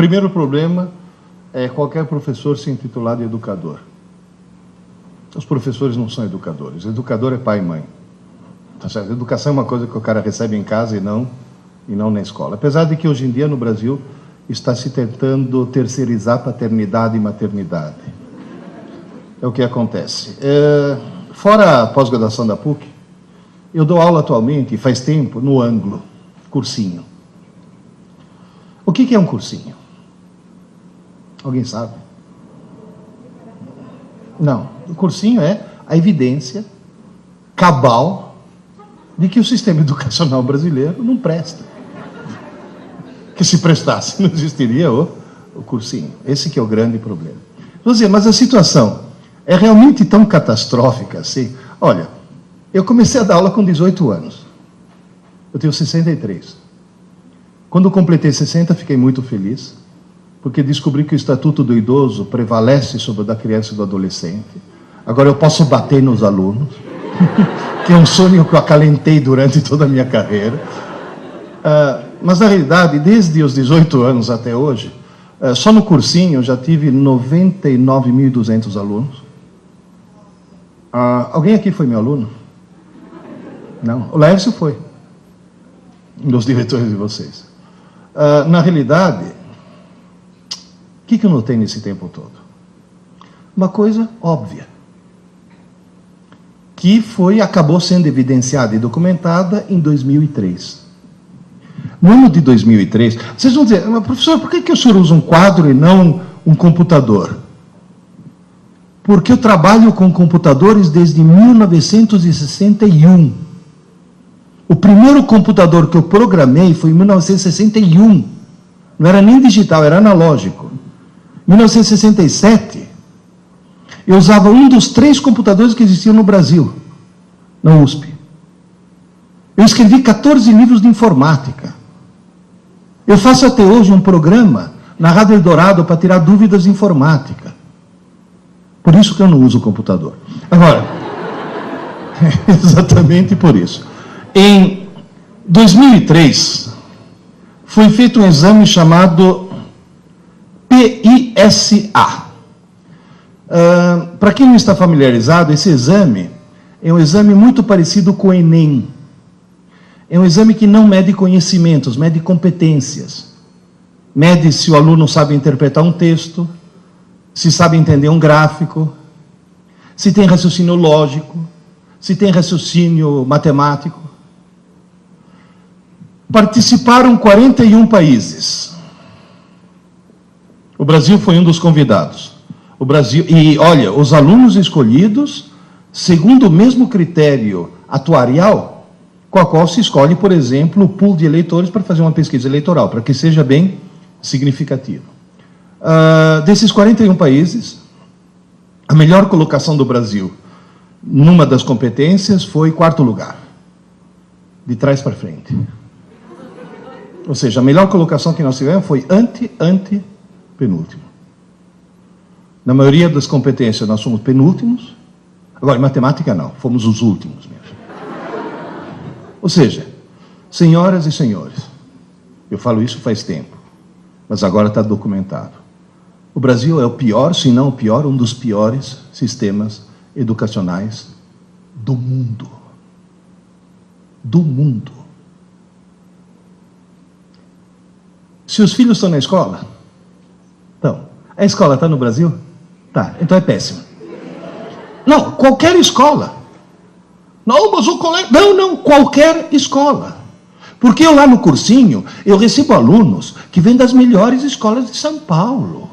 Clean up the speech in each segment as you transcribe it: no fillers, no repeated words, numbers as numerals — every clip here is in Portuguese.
Primeiro problema é qualquer professor se intitular de educador. Os professores não são educadores. Educador é pai e mãe. Tá certo? Educação é uma coisa que o cara recebe em casa e não na escola. Apesar de que hoje em dia no Brasil está se tentando terceirizar paternidade e maternidade. É o que acontece. Fora a pós-graduação da PUC, eu dou aula atualmente, faz tempo, no Anglo, cursinho. O que é um cursinho? Alguém sabe? Não. O cursinho é a evidência cabal de que o sistema educacional brasileiro não presta. Que se prestasse, não existiria o cursinho. Esse que é o grande problema. Vou dizer, mas a situação é realmente tão catastrófica assim? Olha, eu comecei a dar aula com 18 anos. Eu tenho 63. Quando eu completei 60, fiquei muito feliz, porque descobri que o Estatuto do Idoso prevalece sobre o da criança e do adolescente. Agora eu posso bater nos alunos, que é um sonho que eu acalentei durante toda a minha carreira. Mas, na realidade, desde os 18 anos até hoje, só no cursinho eu já tive 99.200 alunos. Alguém aqui foi meu aluno? Não. O Laércio foi. Um dos diretores de vocês. Na realidade, o que eu notei nesse tempo todo? Uma coisa óbvia, que acabou sendo evidenciada e documentada em 2003. No ano de 2003, vocês vão dizer, mas, professor, por que o senhor usa um quadro e não um computador? Porque eu trabalho com computadores desde 1961. O primeiro computador que eu programei foi em 1961. Não era nem digital, era analógico. Em 1967, eu usava um dos 3 computadores que existiam no Brasil, na USP. Eu escrevi 14 livros de informática. Eu faço até hoje um programa na Rádio Eldorado para tirar dúvidas de informática. Por isso que eu não uso o computador. Agora, exatamente por isso. Em 2003, foi feito um exame chamado PISA. Para quem não está familiarizado, esse exame é um exame muito parecido com o Enem. É um exame que não mede conhecimentos, mede competências. Mede se o aluno sabe interpretar um texto, se sabe entender um gráfico, se tem raciocínio lógico, se tem raciocínio matemático. Participaram 41 países. O Brasil foi um dos convidados. O Brasil, e olha, os alunos escolhidos segundo o mesmo critério atuarial com a qual se escolhe, por exemplo, o pool de eleitores para fazer uma pesquisa eleitoral, para que seja bem significativo. Desses 41 países, a melhor colocação do Brasil numa das competências foi 4º lugar, de trás para frente. Ou seja, a melhor colocação que nós tivemos foi penúltimo. Na maioria das competências nós somos penúltimos. Agora, em matemática não, fomos os últimos mesmo. Ou seja, senhoras e senhores, eu falo isso faz tempo, mas agora está documentado. O Brasil é o pior, se não o pior, um dos piores sistemas educacionais do mundo. Do mundo. Se os filhos estão na escola, então, a escola está no Brasil? Tá, então é péssimo. Não, qualquer escola. Não, mas o colégio... Não, qualquer escola. Porque eu lá no cursinho, eu recebo alunos que vêm das melhores escolas de São Paulo.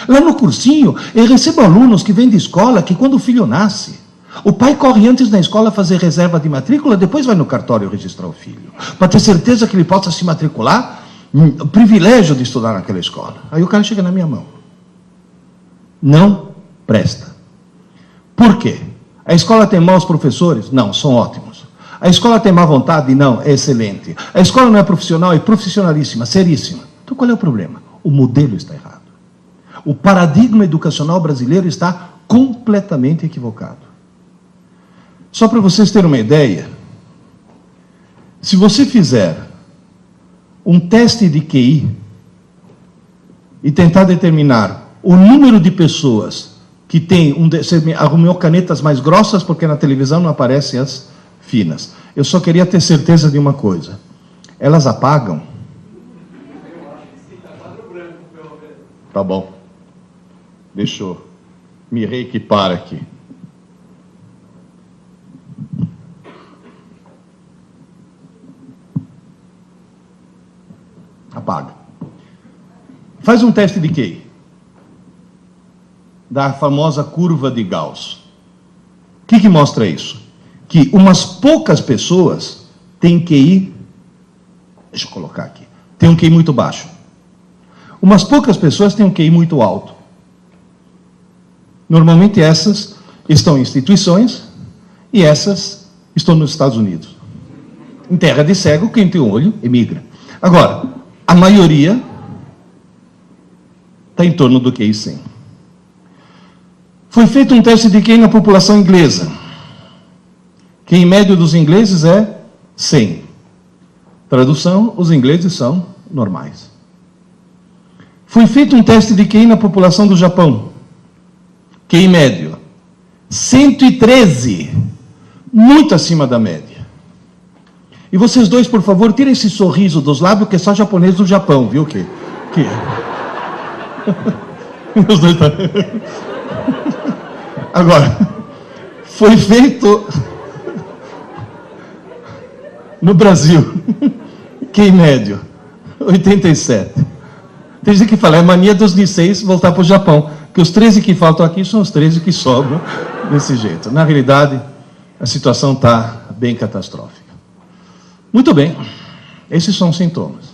Lá no cursinho, eu recebo alunos que vêm de escola que quando o filho nasce, o pai corre antes na escola fazer reserva de matrícula, depois vai no cartório registrar o filho, para ter certeza que ele possa se matricular, o privilégio de estudar naquela escola. Aí o cara chega na minha mão. Não presta. Por quê? A escola tem maus professores? Não, são ótimos. A escola tem má vontade? Não, é excelente. A escola não é profissional? É profissionalíssima, seríssima. Então qual é o problema? O modelo está errado. O paradigma educacional brasileiro está completamente equivocado. Só para vocês terem uma ideia, se você fizer um teste de QI e tentar determinar o número de pessoas que tem você arrumou canetas mais grossas, porque na televisão não aparecem as finas. Eu só queria ter certeza de uma coisa. Elas apagam? Tá bom. Deixa eu me reequipar aqui. Apaga. Faz um teste de QI. Da famosa curva de Gauss. O que mostra isso? Que umas poucas pessoas têm QI, deixa eu colocar aqui, tem um QI muito baixo. Umas poucas pessoas têm um QI muito alto. Normalmente essas estão em instituições e essas estão nos Estados Unidos. Em terra de cego, quem tem um olho emigra. Agora, a maioria está em torno do QI 100. Foi feito um teste de QI na população inglesa. QI médio dos ingleses é 100. Tradução, os ingleses são normais. Foi feito um teste de QI na população do Japão. QI médio 113. Muito acima da média. E vocês dois, por favor, tirem esse sorriso dos lábios, que é só japonês do Japão, viu? Que... Os dois tá... Agora, foi feito no Brasil, QI médio 87. Tem gente que fala, é mania dos Niseis voltar para o Japão, que os 13 que faltam aqui são os 13 que sobram desse jeito. Na realidade, a situação está bem catastrófica. Muito bem, esses são os sintomas.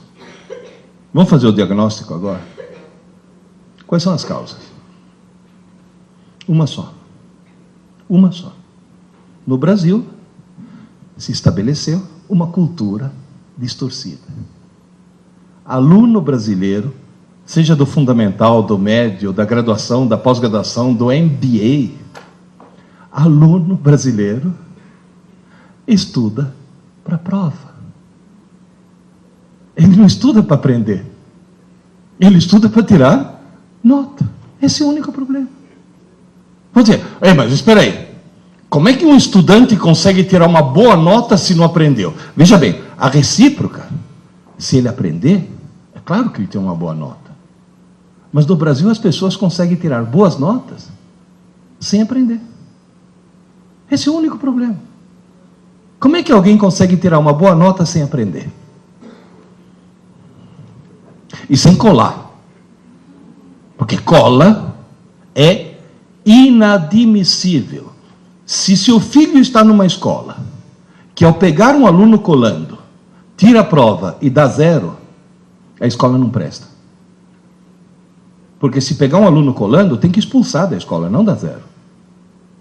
Vamos fazer o diagnóstico agora? Quais são as causas? Uma só. Uma só. No Brasil, se estabeleceu uma cultura distorcida. Aluno brasileiro, seja do fundamental, do médio, da graduação, da pós-graduação, do MBA, aluno brasileiro estuda para a prova. Ele não estuda para aprender. Ele estuda para tirar nota. Esse é o único problema. Vou dizer, mas espera aí. Como é que um estudante consegue tirar uma boa nota se não aprendeu? Veja bem, a recíproca, se ele aprender, é claro que ele tem uma boa nota. Mas no Brasil as pessoas conseguem tirar boas notas sem aprender. Esse é o único problema. Como é que alguém consegue tirar uma boa nota sem aprender? E sem colar. Porque cola é inadmissível. Se seu filho está numa escola que, ao pegar um aluno colando, tira a prova e dá 0, a escola não presta. Porque se pegar um aluno colando, tem que expulsar da escola, não dá 0.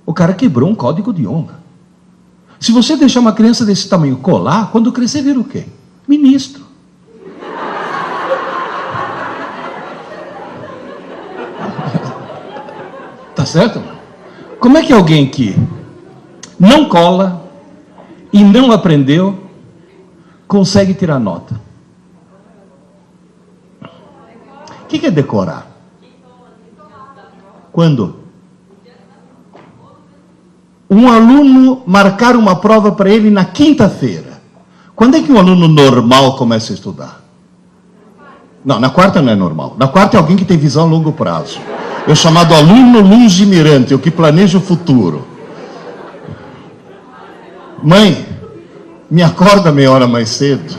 O cara quebrou um código de honra. Se você deixar uma criança desse tamanho colar, quando crescer, vira o quê? Ministro. Tá certo? Como é que alguém que não cola e não aprendeu consegue tirar nota? O que é decorar? Quando? Um aluno marcar uma prova para ele na quinta-feira. Quando é que um aluno normal começa a estudar? Não, na quarta não é normal. Na quarta é alguém que tem visão a longo prazo. É o chamado aluno lungimirante, o que planeja o futuro. Mãe, me acorda meia hora mais cedo.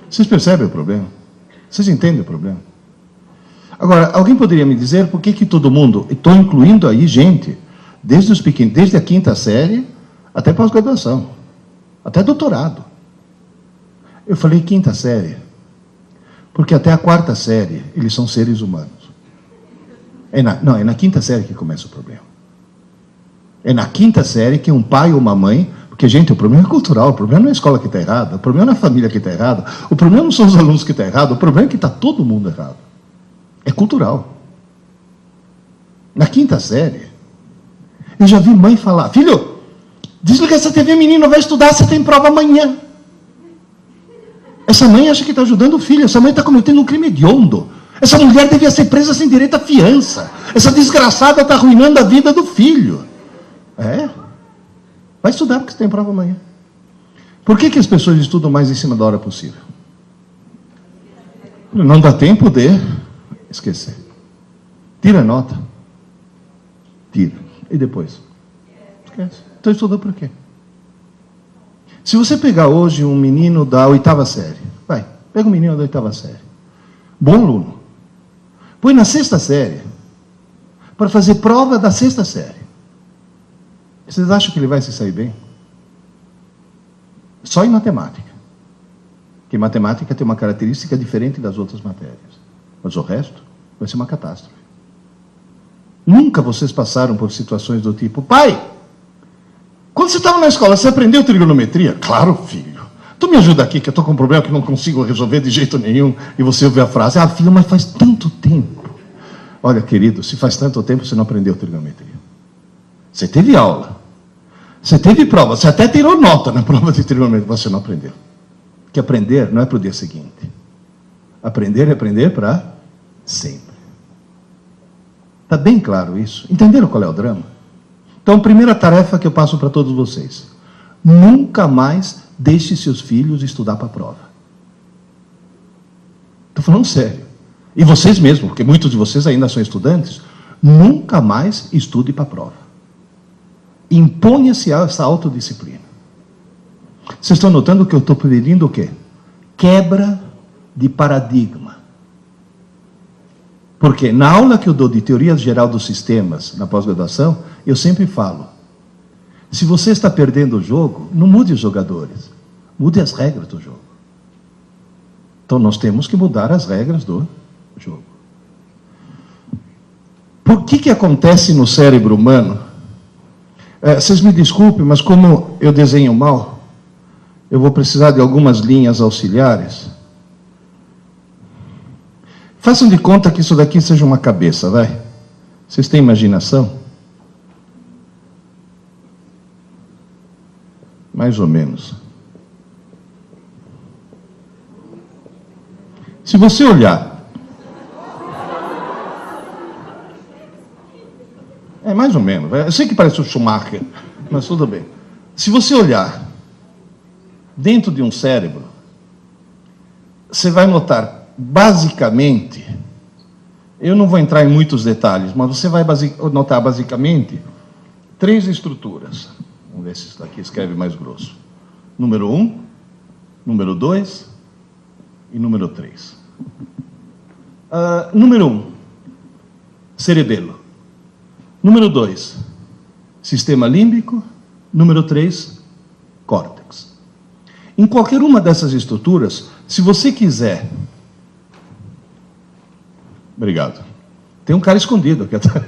Vocês percebem o problema? Vocês entendem o problema? Agora, alguém poderia me dizer por que todo mundo, estou incluindo aí gente, desde os pequenos, desde a quinta série até pós-graduação, até doutorado. Eu falei quinta série, porque até a quarta série eles são seres humanos. É na quinta série que começa o problema. É na quinta série que um pai ou uma mãe... Porque, gente, o problema é cultural, o problema não é a escola que está errada, o problema não é a família que está errada, o problema não são os alunos que estão errados, o problema é que está todo mundo errado. É cultural. Na quinta série, eu já vi mãe falar, filho, desliga essa TV, menino, vai estudar, você tem prova amanhã. Essa mãe acha que está ajudando o filho, essa mãe está cometendo um crime hediondo. Essa mulher devia ser presa sem direito à fiança. Essa desgraçada está arruinando a vida do filho. Vai estudar porque você tem prova amanhã. Por que as pessoas estudam mais em cima da hora possível? Não dá tempo de esquecer. Tira a nota. Tira. E depois? Esquece. Então estudou por quê? Se você pegar hoje um menino da 8ª série, pega um menino da 8ª série, bom aluno, põe na 6ª série, para fazer prova da 6ª série. Vocês acham que ele vai se sair bem? Só em matemática. Porque matemática tem uma característica diferente das outras matérias. Mas o resto vai ser uma catástrofe. Nunca vocês passaram por situações do tipo: pai, quando você estava na escola, você aprendeu trigonometria? Claro, filho. Tu me ajuda aqui, que eu estou com um problema que não consigo resolver de jeito nenhum. E você ouve a frase: ah, filho, mas faz tanto tempo. Olha, querido, se faz tanto tempo, você não aprendeu trigonometria. Você teve aula. Você teve prova. Você até tirou nota na prova de trigonometria. Você não aprendeu. Que aprender não é para o dia seguinte. Aprender é aprender para sempre. Está bem claro isso? Entenderam qual é o drama? Então, primeira tarefa que eu passo para todos vocês: nunca mais deixe seus filhos estudar para a prova. Estou falando sério. E vocês mesmos, porque muitos de vocês ainda são estudantes, nunca mais estude para a prova. Imponha-se essa autodisciplina. Vocês estão notando que eu estou pedindo o quê? Quebra de paradigma. Porque na aula que eu dou de teoria geral dos sistemas, na pós-graduação, eu sempre falo: se você está perdendo o jogo, não mude os jogadores, mude as regras do jogo. Então nós temos que mudar as regras do jogo. Por que acontece no cérebro humano? Vocês me desculpem, mas como eu desenho mal, eu vou precisar de algumas linhas auxiliares. Façam de conta que isso daqui seja uma cabeça, vai. Vocês têm imaginação? Mais ou menos. Se você olhar... mais ou menos. Eu sei que parece o Schumacher, mas tudo bem. Se você olhar dentro de um cérebro, você vai notar, basicamente, eu não vou entrar em muitos detalhes, mas você vai notar, basicamente, 3 estruturas. Vamos ver se isso daqui escreve mais grosso. Número 1, número 2 e número 3. Número 1, cerebelo. Número 2, sistema límbico. Número 3, córtex. Em qualquer uma dessas estruturas, se você quiser... Obrigado. Tem um cara escondido aqui atrás.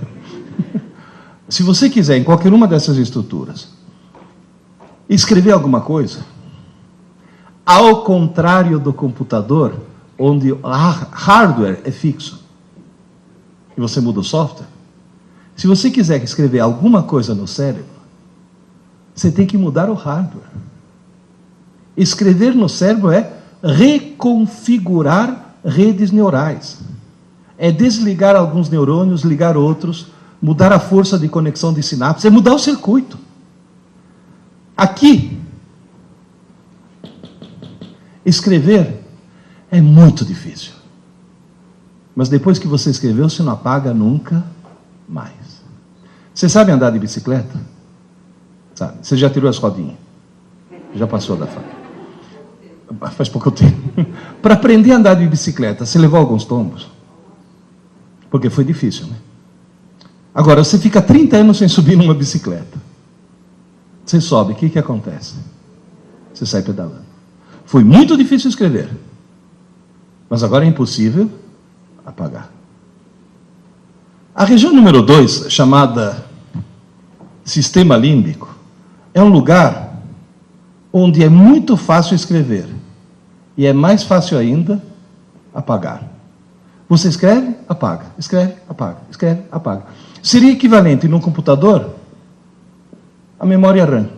Se você quiser, em qualquer uma dessas estruturas, escrever alguma coisa, ao contrário do computador, onde o hardware é fixo, e você muda o software, se você quiser escrever alguma coisa no cérebro, você tem que mudar o hardware. Escrever no cérebro é reconfigurar redes neurais. É desligar alguns neurônios, ligar outros, mudar a força de conexão de sinapses, é mudar o circuito. Aqui, escrever é muito difícil. Mas depois que você escreveu, você não apaga nunca mais. Você sabe andar de bicicleta? Sabe? Você já tirou as rodinhas? Já passou da fase? Faz pouco tempo. Para aprender a andar de bicicleta, você levou alguns tombos? Porque foi difícil, né? Agora, você fica 30 anos sem subir numa bicicleta. Você sobe, o que acontece? Você sai pedalando. Foi muito difícil escrever. Mas agora é impossível apagar. A região número 2, chamada sistema límbico, é um lugar onde é muito fácil escrever. E é mais fácil ainda apagar. Você escreve, apaga. Escreve, apaga. Escreve, apaga. Seria equivalente num computador à memória RAM.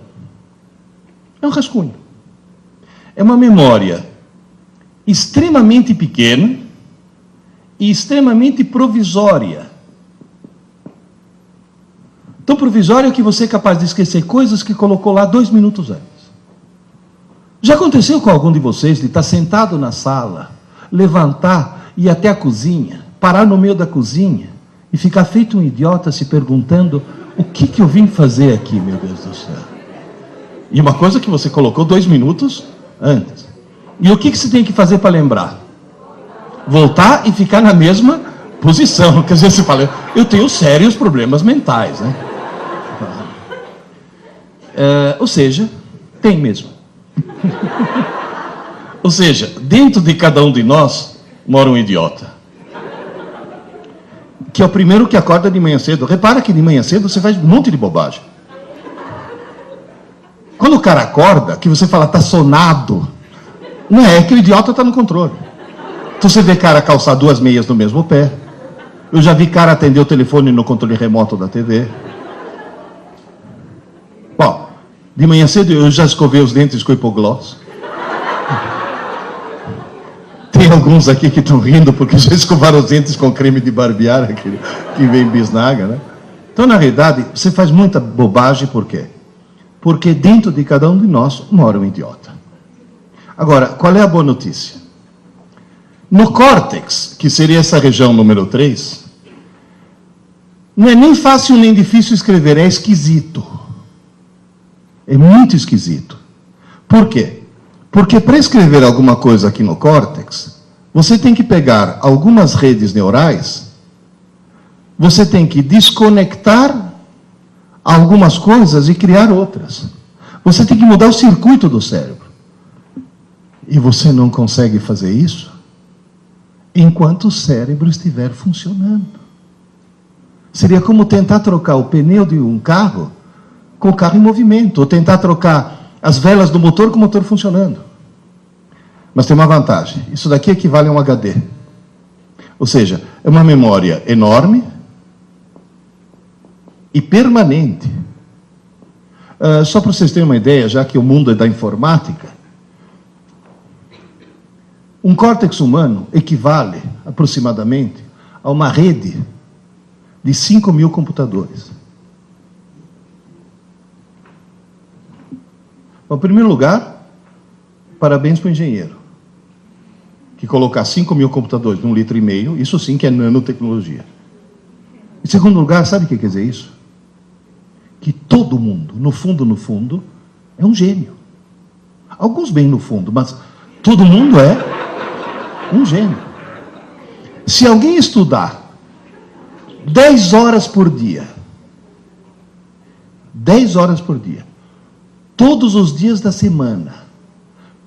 É um rascunho. É uma memória extremamente pequena e extremamente provisória. Tão provisória que você é capaz de esquecer coisas que colocou lá 2 minutos antes. Já aconteceu com algum de vocês de estar sentado na sala, levantar e ir até a cozinha, parar no meio da cozinha e ficar feito um idiota se perguntando: o que eu vim fazer aqui, meu Deus do céu? E uma coisa que você colocou 2 minutos antes. E o que você tem que fazer para lembrar? Voltar e ficar na mesma posição. Quer dizer, você fala: eu tenho sérios problemas mentais, né? Ou seja, tem mesmo. Ou seja, dentro de cada um de nós mora um idiota. Que é o primeiro que acorda de manhã cedo. Repara que de manhã cedo você faz um monte de bobagem. Quando o cara acorda, que você fala, tá sonado, não é que o idiota está no controle. Então você vê cara calçar 2 meias no mesmo pé. Eu já vi cara atender o telefone no controle remoto da TV. Bom, de manhã cedo eu já escovei os dentes com hipoglós. Tem alguns aqui que estão rindo porque já escovaram os dentes com creme de barbear, que vem bisnaga, né? Então, na realidade, você faz muita bobagem, por quê? Porque dentro de cada um de nós mora um idiota. Agora, qual é a boa notícia? No córtex, que seria essa região número 3, não é nem fácil nem difícil escrever, é esquisito. É muito esquisito. Por quê? Porque para escrever alguma coisa aqui no córtex, você tem que pegar algumas redes neurais, você tem que desconectar algumas coisas e criar outras. Você tem que mudar o circuito do cérebro. E você não consegue fazer isso enquanto o cérebro estiver funcionando. Seria como tentar trocar o pneu de um carro com o carro em movimento, ou tentar trocar as velas do motor com o motor funcionando. Mas tem uma vantagem: isso daqui equivale a um HD. Ou seja, é uma memória enorme e permanente. Só para vocês terem uma ideia, já que o mundo é da informática, um córtex humano equivale aproximadamente a uma rede de 5.000 computadores. Em primeiro lugar, parabéns para o engenheiro, que colocar 5.000 computadores num 1,5 litro, isso sim que é nanotecnologia. Em segundo lugar, sabe o que quer dizer isso? Que todo mundo, no fundo, é um gênio. Alguns bem no fundo, mas todo mundo é um gênio. Se alguém estudar 10 horas por dia, 10 horas por dia, todos os dias da semana,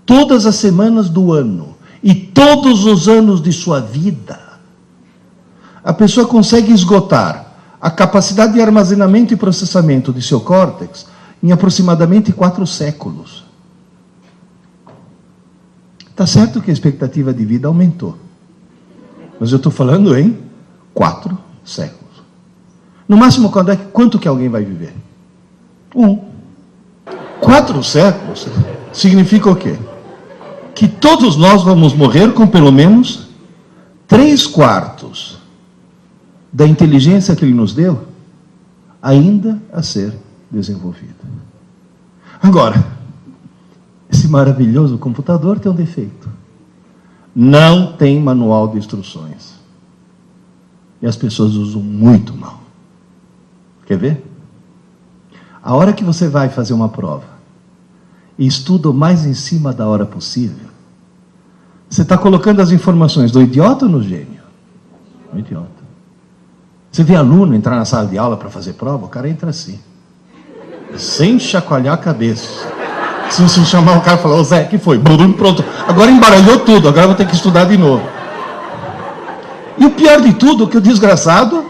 todas as semanas do ano e todos os anos de sua vida, a pessoa consegue esgotar a capacidade de armazenamento e processamento de seu córtex em aproximadamente 4 séculos. Está certo que a expectativa de vida aumentou, mas eu estou falando em 4 séculos. No máximo, quanto que alguém vai viver? 4 séculos significa o quê? Que todos nós vamos morrer com pelo menos 3/4 da inteligência que ele nos deu ainda a ser desenvolvida. Agora, esse maravilhoso computador tem um defeito. Não tem manual de instruções. E as pessoas usam muito mal. Quer ver? A hora que você vai fazer uma prova e estuda o mais em cima da hora possível, você está colocando as informações do idiota ou no gênio? No idiota. Você vê aluno entrar na sala de aula para fazer prova, o cara entra assim, sem chacoalhar a cabeça. Se você chamar o cara e falar: ô Zé, que foi? Pronto, agora embaralhou tudo, agora eu vou ter que estudar de novo. E o pior de tudo é que o desgraçado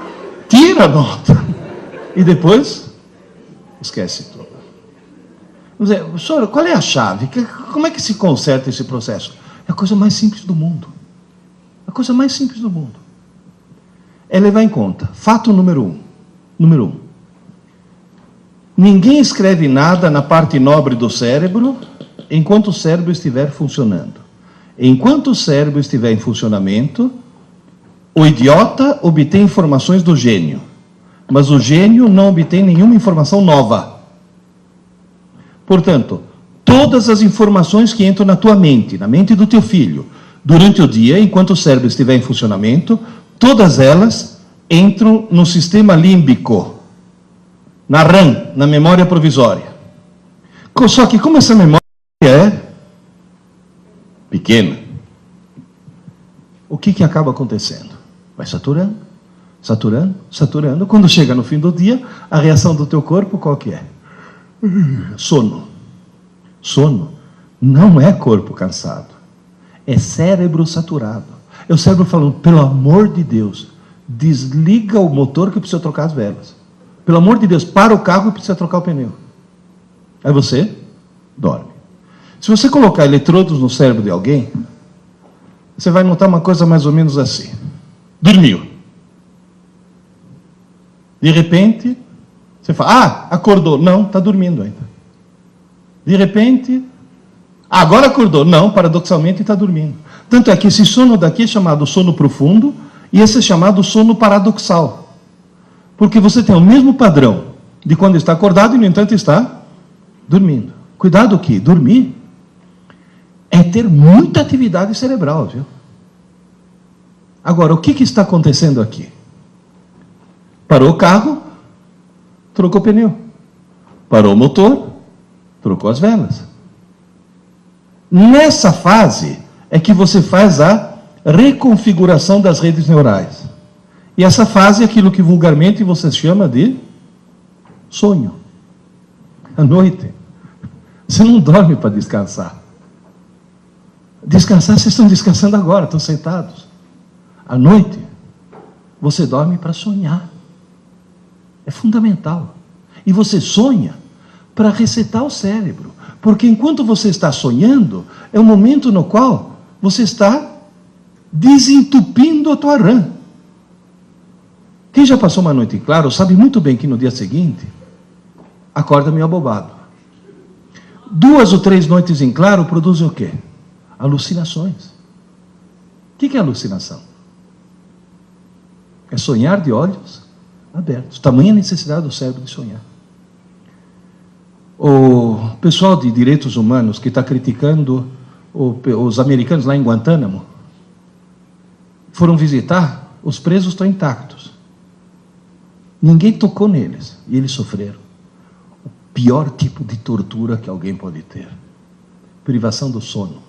tira a nota e depois esquece tudo. Vamos dizer, senhor, qual é a chave? Como é que se conserta esse processo? É a coisa mais simples do mundo. A coisa mais simples do mundo. É levar em conta, fato número 1. Número 1. Ninguém escreve nada na parte nobre do cérebro enquanto o cérebro estiver funcionando. Enquanto o cérebro estiver em funcionamento, o idiota obtém informações do gênio, mas o gênio não obtém nenhuma informação nova. Portanto, todas as informações que entram na tua mente, na mente do teu filho, durante o dia, enquanto o cérebro estiver em funcionamento, todas elas entram no sistema límbico, na RAM, na memória provisória. Só que como essa memória é pequena, o que acaba acontecendo? Vai saturando, saturando, saturando. Quando chega no fim do dia, a reação do teu corpo qual que é? Sono. Sono não é corpo cansado, é cérebro saturado. É o cérebro falando, pelo amor de Deus, desliga o motor que eu preciso trocar as velas. Pelo amor de Deus, para o carro e precisa trocar o pneu. Aí você dorme. Se você colocar eletrodos no cérebro de alguém, você vai notar uma coisa mais ou menos assim. Dormiu. De repente, você fala, acordou. Não, está dormindo ainda. De repente, agora acordou. Não, paradoxalmente está dormindo. Tanto é que esse sono daqui é chamado sono profundo e esse é chamado sono paradoxal. Porque você tem o mesmo padrão de quando está acordado e, no entanto, está dormindo. Cuidado que dormir é ter muita atividade cerebral, viu? Agora, o que está acontecendo aqui? Parou o carro, trocou o pneu. Parou o motor, trocou as velas. Nessa fase é que você faz a reconfiguração das redes neurais. E essa fase é aquilo que vulgarmente você chama de sonho. À noite, você não dorme para descansar. Descansar, vocês estão descansando agora, estão sentados. À noite, você dorme para sonhar. É fundamental. E você sonha para resetar o cérebro. Porque enquanto você está sonhando, é o momento no qual você está desentupindo a tua RAM. Quem já passou uma noite em claro sabe muito bem que no dia seguinte acorda meio abobado. 2 ou 3 noites em claro produzem o quê? Alucinações. O que é alucinação? É sonhar de olhos abertos. Tamanha necessidade do cérebro de sonhar. O pessoal de direitos humanos que está criticando os americanos lá em Guantánamo foram visitar, os presos estão intactos. Ninguém tocou neles e eles sofreram. O pior tipo de tortura que alguém pode ter. Privação do sono.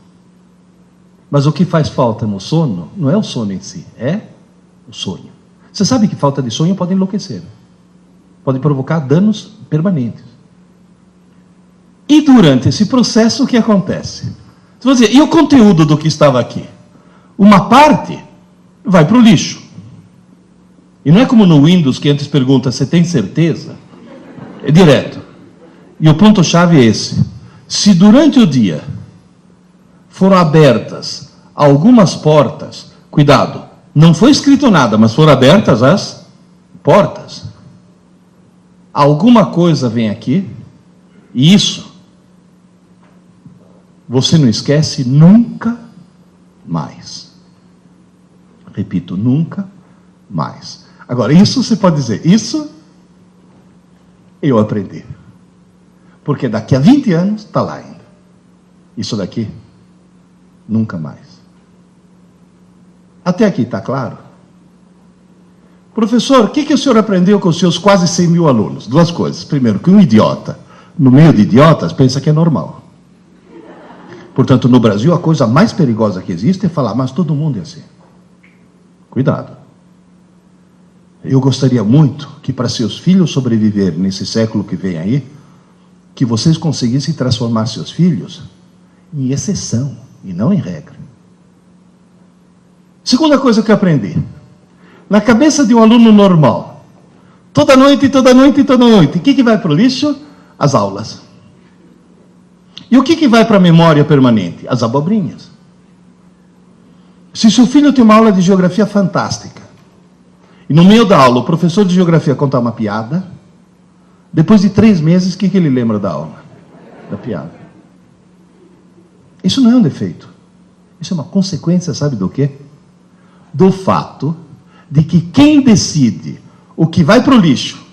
Mas o que faz falta no sono não é o sono em si, é o sonho. Você sabe que falta de sonho pode enlouquecer. Pode provocar danos permanentes. E durante esse processo, o que acontece? Você vai dizer, e o conteúdo do que estava aqui? Uma parte vai para o lixo. E não é como no Windows, que antes pergunta, você tem certeza? É direto. E o ponto-chave é esse. Se durante o dia foram abertas algumas portas, cuidado, não foi escrito nada, mas foram abertas as portas. Alguma coisa vem aqui, e isso você não esquece nunca mais. Repito, nunca mais. Agora, isso você pode dizer, isso eu aprendi. Porque daqui a 20 anos está lá ainda. Isso daqui, nunca mais. Até aqui está claro? Professor, o que o senhor aprendeu com os seus quase 100 mil alunos? 2 coisas. Primeiro, que um idiota, no meio de idiotas, pensa que é normal. Portanto, no Brasil, a coisa mais perigosa que existe é falar, mas todo mundo é assim. Cuidado. Eu gostaria muito que, para seus filhos sobreviverem nesse século que vem aí, que vocês conseguissem transformar seus filhos em exceção e não em regra. Segunda coisa que eu aprendi. Na cabeça de um aluno normal, toda noite, o que vai para o lixo? As aulas. E o que vai para a memória permanente? As abobrinhas. Se seu filho tem uma aula de geografia fantástica, e no meio da aula o professor de geografia contar uma piada, depois de 3 meses, o que ele lembra da aula? Da piada. Isso não é um defeito. Isso é uma consequência, sabe do quê? Do fato de que quem decide o que vai para o lixo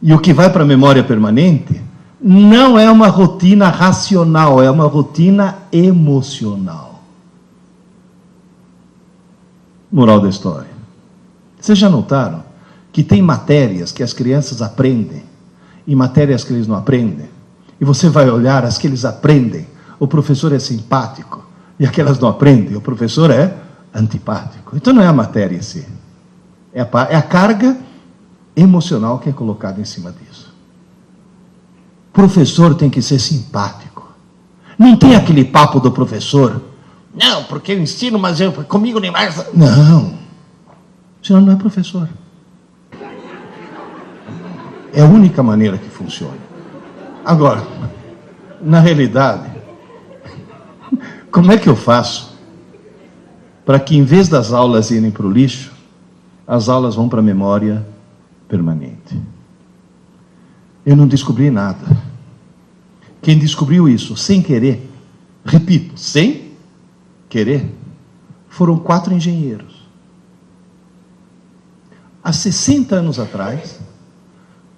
e o que vai para a memória permanente não é uma rotina racional, é uma rotina emocional. Moral da história. Vocês já notaram que tem matérias que as crianças aprendem e matérias que eles não aprendem? E você vai olhar as que eles aprendem, o professor é simpático, e aquelas não aprendem, o professor é antipático. Então não é a matéria em si, é a carga emocional que é colocada em cima disso. O professor tem que ser simpático. Não tem aquele papo do professor, não, porque eu ensino, mas comigo nem mais. Não, senão não é professor. É a única maneira que funciona. Agora, na realidade, como é que eu faço para que, em vez das aulas irem para o lixo, as aulas vão para a memória permanente? Eu não descobri nada. Quem descobriu isso sem querer, repito, sem querer, foram 4 engenheiros. Há 60 anos atrás,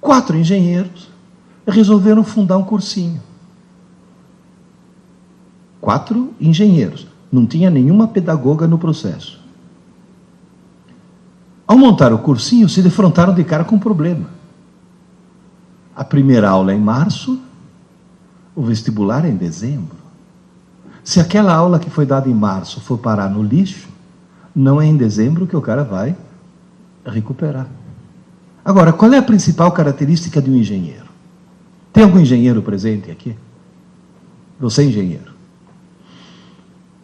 4 engenheiros resolveram fundar um cursinho. 4 engenheiros. Não tinha nenhuma pedagoga no processo. Ao montar o cursinho, se defrontaram de cara com um problema. A primeira aula é em março, o vestibular é em dezembro. Se aquela aula que foi dada em março for parar no lixo, não é em dezembro que o cara vai recuperar. Agora, qual é a principal característica de um engenheiro? Tem algum engenheiro presente aqui? Você é engenheiro.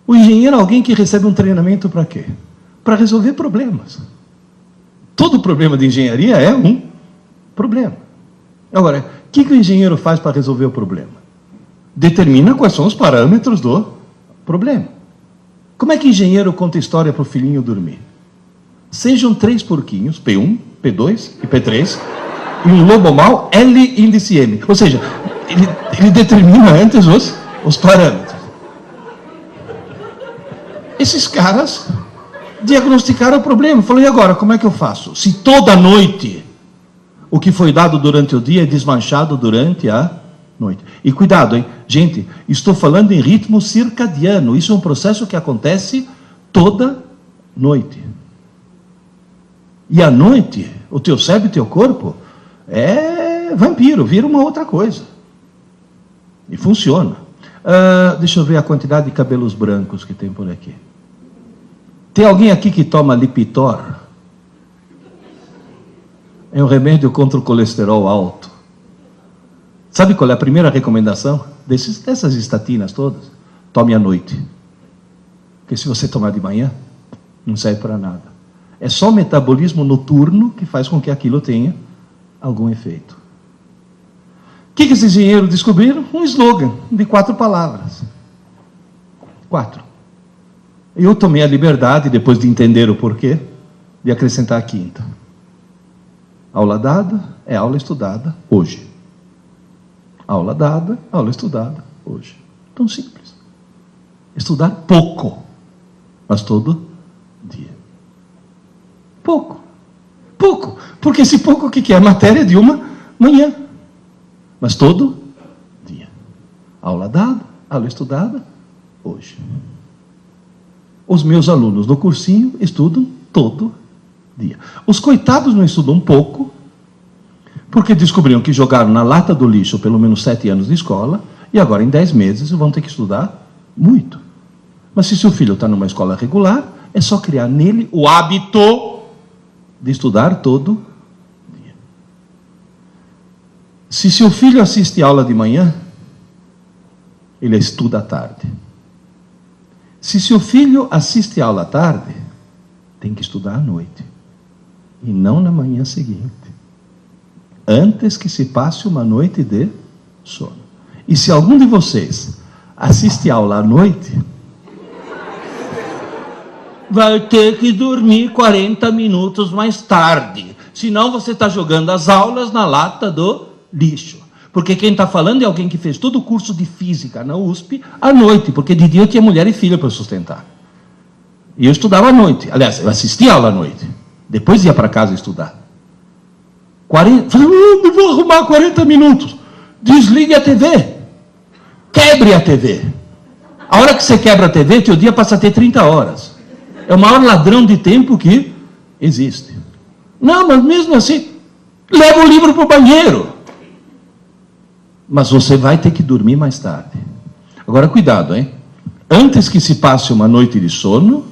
O engenheiro é alguém que recebe um treinamento para quê? Para resolver problemas. Todo problema de engenharia é um problema. Agora, o que o engenheiro faz para resolver o problema? Determina quais são os parâmetros do problema. Como é que o engenheiro conta história para o filhinho dormir? Sejam 3 porquinhos, P1, P2 e P3, e um lobo mau, L índice M. Ou seja, ele determina antes os parâmetros. Esses caras diagnosticaram o problema. Falei, e agora, como é que eu faço? Se toda noite o que foi dado durante o dia é desmanchado durante a noite. E cuidado, hein? Gente, estou falando em ritmo circadiano. Isso é um processo que acontece toda noite. E à noite, o teu cérebro e o teu corpo é vampiro, vira uma outra coisa. E funciona. Deixa eu ver a quantidade de cabelos brancos que tem por aqui. Tem alguém aqui que toma Lipitor? É um remédio contra o colesterol alto. Sabe qual é a primeira recomendação dessas estatinas todas? Tome à noite. Porque se você tomar de manhã, não serve para nada. É só o metabolismo noturno que faz com que aquilo tenha algum efeito. O que esses engenheiros descobriram? Um slogan de 4 palavras. 4. Eu tomei a liberdade, depois de entender o porquê, de acrescentar a 5ª. Aula dada é aula estudada hoje. Aula dada, aula estudada hoje. Tão simples. Estudar pouco, mas todo dia. Pouco. Pouco. Porque esse pouco o que é? Matéria de uma manhã. Mas todo dia. Aula dada, aula estudada hoje. Os meus alunos no cursinho estudam todo dia. Os coitados não estudam pouco, porque descobriram que jogaram na lata do lixo pelo menos 7 anos de escola, e agora em 10 meses vão ter que estudar muito. Mas se seu filho está numa escola regular, é só criar nele o hábito de estudar todo dia. Se seu filho assiste aula de manhã, ele estuda à tarde. Se seu filho assiste aula à tarde, tem que estudar à noite. E não na manhã seguinte. Antes que se passe uma noite de sono. E se algum de vocês assiste aula à noite, vai ter que dormir 40 minutos mais tarde. Senão você está jogando as aulas na lata do lixo. Porque quem está falando é alguém que fez todo o curso de física na USP à noite, porque de dia eu tinha mulher e filha para sustentar. E eu estudava à noite. Aliás, eu assistia a aula à noite. Depois ia para casa estudar. Falei, eu vou arrumar 40 minutos. Desligue a TV. Quebre a TV. A hora que você quebra a TV, teu dia passa a ter 30 horas. É o maior ladrão de tempo que existe. Não, mas mesmo assim, leva o livro para o banheiro. Mas você vai ter que dormir mais tarde. Agora, cuidado, hein? Antes que se passe uma noite de sono,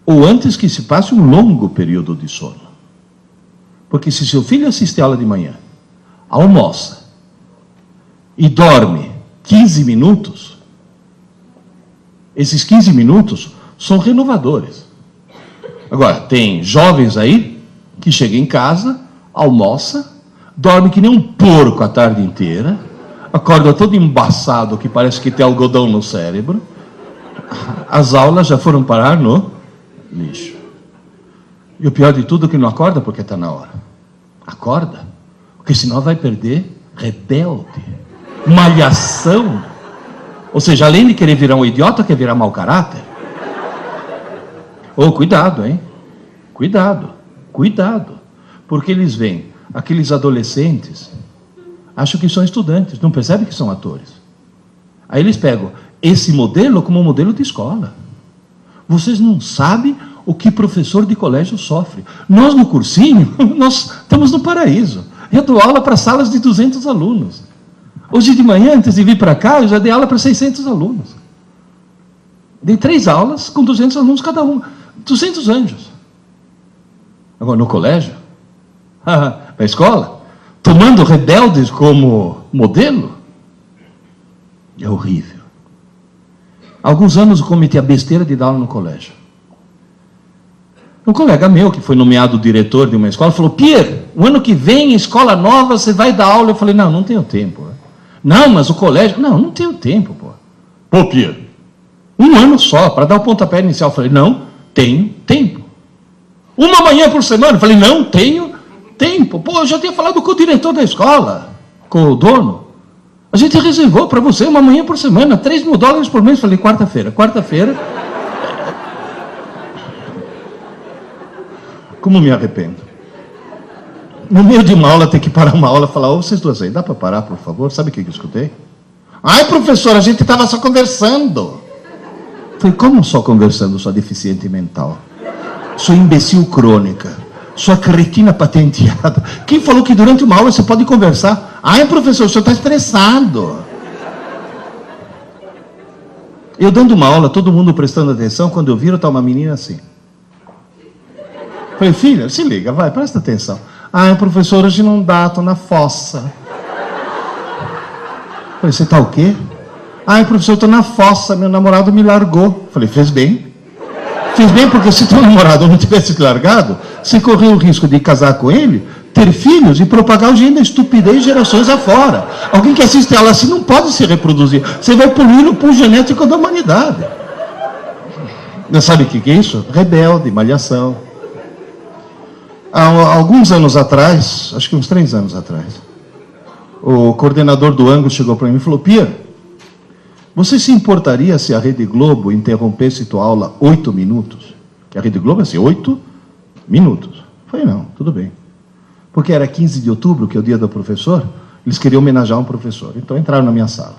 ou antes que se passe um longo período de sono. Porque se seu filho assiste a aula de manhã, almoça e dorme 15 minutos, esses 15 minutos são renovadores. Agora, tem jovens aí que chegam em casa, almoça, dorme que nem um porco a tarde inteira, acorda todo embaçado, que parece que tem algodão no cérebro. As aulas já foram parar no lixo. E o pior de tudo é que não acorda porque está na hora. Acorda, porque senão vai perder rebelde, malhação. Ou seja, além de querer virar um idiota, quer virar mau caráter. Cuidado, hein? Cuidado, cuidado. Porque eles veem aqueles adolescentes, acham que são estudantes, não percebem que são atores. Aí eles pegam esse modelo como modelo de escola. Vocês não sabem o que professor de colégio sofre. Nós, no cursinho, nós estamos no paraíso. Eu dou aula para salas de 200 alunos. Hoje de manhã, antes de vir para cá, eu já dei aula para 600 alunos. Dei 3 aulas com 200 alunos cada uma. 200 anjos. Agora, no colégio, na escola, tomando rebeldes como modelo, é horrível. Há alguns anos eu cometi a besteira de dar aula no colégio. Um colega meu, que foi nomeado diretor de uma escola, falou, Pierre, o ano que vem, escola nova, você vai dar aula. Eu falei, não tenho tempo. Não, mas o colégio... Não tenho tempo, pô. Pô, Pierre, um ano só, para dar o pontapé inicial. Eu falei, não tenho tempo. Uma manhã por semana. Eu falei, não tenho tempo. Pô, eu já tinha falado com o diretor da escola, com o dono. A gente reservou para você uma manhã por semana, $3.000 por mês. Eu falei, quarta-feira. Como me arrependo. No meio de uma aula, ter que parar uma aula e falar, vocês duas aí, dá para parar, por favor? Sabe o que eu escutei? Ai, professor, a gente estava só conversando. Falei, como só conversando, sua deficiente mental? Sua imbecil crônica. Sua cretina patenteada. Quem falou que durante uma aula você pode conversar? Ai, professor, o senhor está estressado. Eu dando uma aula, todo mundo prestando atenção, quando eu viro, está uma menina assim. Falei, filha, se liga, vai, presta atenção. Ai, professor, hoje não dá, estou na fossa. Falei, você está o quê? Ai, professor, estou na fossa, meu namorado me largou. Falei, fez bem. Fez bem, porque se teu namorado não tivesse te largado, você correu o risco de casar com ele, ter filhos e propagar o gene da estupidez gerações afora. Alguém que assiste ela assim não pode se reproduzir. Você vai poluir o pool genético da humanidade. Não sabe o que é isso? Rebelde, malhação. Há alguns anos atrás, acho que uns 3 anos atrás, o coordenador do Angus chegou para mim e falou, Pierre, você se importaria se a Rede Globo interrompesse tua aula 8 minutos? Que a Rede Globo é assim, 8 minutos. Eu falei, não, tudo bem. Porque era 15 de outubro, que é o dia do professor, eles queriam homenagear um professor. Então entraram na minha sala.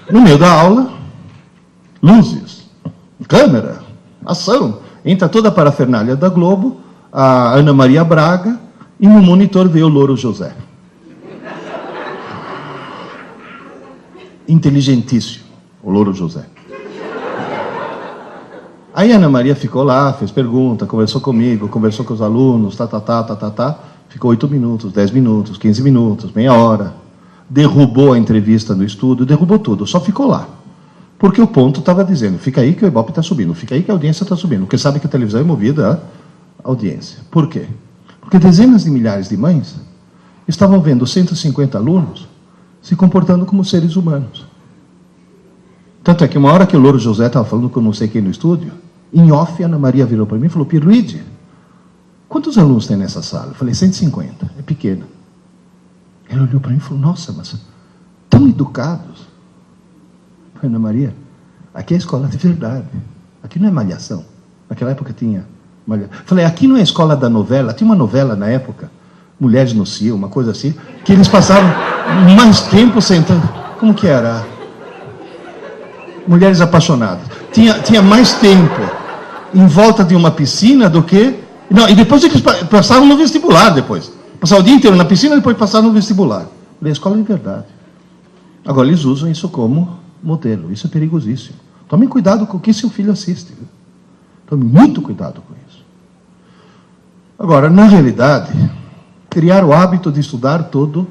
No meio da aula, luzes, câmera, ação. Entra toda a parafernália da Globo, a Ana Maria Braga, e no monitor veio o Louro José. Inteligentíssimo, o Louro José. Aí a Ana Maria ficou lá, fez pergunta, conversou comigo, conversou com os alunos, ficou 8 minutos, 10 minutos, 15 minutos, meia hora. Derrubou a entrevista no estúdio, derrubou tudo, só ficou lá. Porque o ponto estava dizendo, fica aí que o Ibope está subindo, fica aí que a audiência está subindo, porque sabe que a televisão é movida a audiência. Por quê? Porque dezenas de milhares de mães estavam vendo 150 alunos se comportando como seres humanos. Tanto é que uma hora que o Louro José estava falando com não sei quem no estúdio, em off, a Ana Maria virou para mim e falou, Pierluigi, quantos alunos tem nessa sala? Eu falei, 150, é pequena. Ele olhou para mim e falou, nossa, mas tão educados. Ana Maria, aqui é a escola de verdade. Aqui não é malhação. Naquela época tinha malhação. Falei, aqui não é a escola da novela. Tinha uma novela na época, Mulheres no Cio, uma coisa assim, que eles passavam mais tempo sentando. Como que era? Mulheres Apaixonadas. Tinha mais tempo em volta de uma piscina do que... Não, e depois eles passavam no vestibular depois. Passavam o dia inteiro na piscina e depois passavam no vestibular. Falei, a escola de verdade. Agora eles usam isso como modelo. Isso é perigosíssimo. Tomem cuidado com o que seu filho assiste. Viu? Tome muito cuidado com isso. Agora, na realidade, criar o hábito de estudar todo